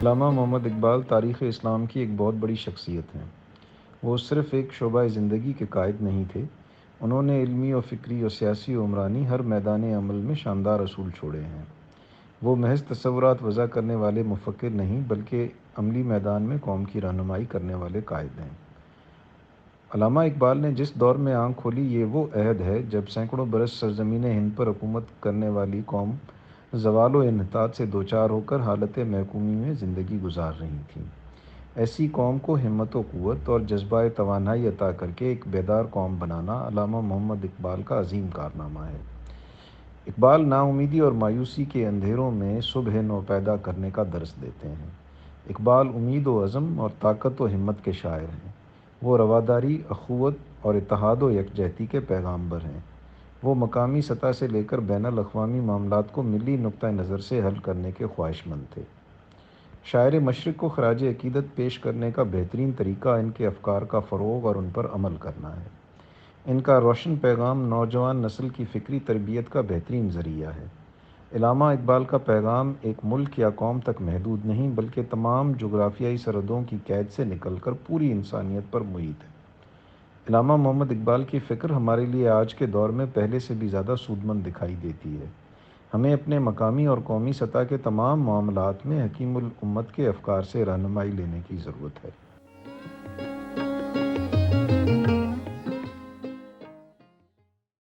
علامہ محمد اقبال تاریخ اسلام کی ایک بہت بڑی شخصیت ہیں۔ وہ صرف ایک شعبہ زندگی کے قائد نہیں تھے، انہوں نے علمی و فکری اور سیاسی و عمرانی ہر میدان عمل میں شاندار اصول چھوڑے ہیں۔ وہ محض تصورات وضع کرنے والے مفکر نہیں بلکہ عملی میدان میں قوم کی رہنمائی کرنے والے قائد ہیں۔ علامہ اقبال نے جس دور میں آنکھ کھولی یہ وہ عہد ہے جب سینکڑوں برس سرزمین ہند پر حکومت کرنے والی قوم زوال و انحطاط سے دوچار ہو کر حالت محکومی میں زندگی گزار رہی تھی۔ ایسی قوم کو ہمت و قوت اور جذبہ توانائی عطا کر کے ایک بیدار قوم بنانا علامہ محمد اقبال کا عظیم کارنامہ ہے۔ اقبال نا امیدی اور مایوسی کے اندھیروں میں صبح نو پیدا کرنے کا درس دیتے ہیں۔ اقبال امید و عزم اور طاقت و ہمت کے شاعر ہیں۔ وہ رواداری، اخوت اور اتحاد و یکجہتی کے پیغامبر ہیں۔ وہ مقامی سطح سے لے کر بین الاقوامی معاملات کو ملی نقطہ نظر سے حل کرنے کے خواہش مند تھے۔ شاعر مشرق کو خراج عقیدت پیش کرنے کا بہترین طریقہ ان کے افکار کا فروغ اور ان پر عمل کرنا ہے۔ ان کا روشن پیغام نوجوان نسل کی فکری تربیت کا بہترین ذریعہ ہے۔ علامہ اقبال کا پیغام ایک ملک یا قوم تک محدود نہیں بلکہ تمام جغرافیائی سرحدوں کی قید سے نکل کر پوری انسانیت پر محیط ہے۔ علامہ محمد اقبال کی فکر ہمارے لیے آج کے دور میں پہلے سے بھی زیادہ سودمند دکھائی دیتی ہے۔ ہمیں اپنے مقامی اور قومی سطح کے تمام معاملات میں حکیم الامت کے افکار سے رہنمائی لینے کی ضرورت ہے۔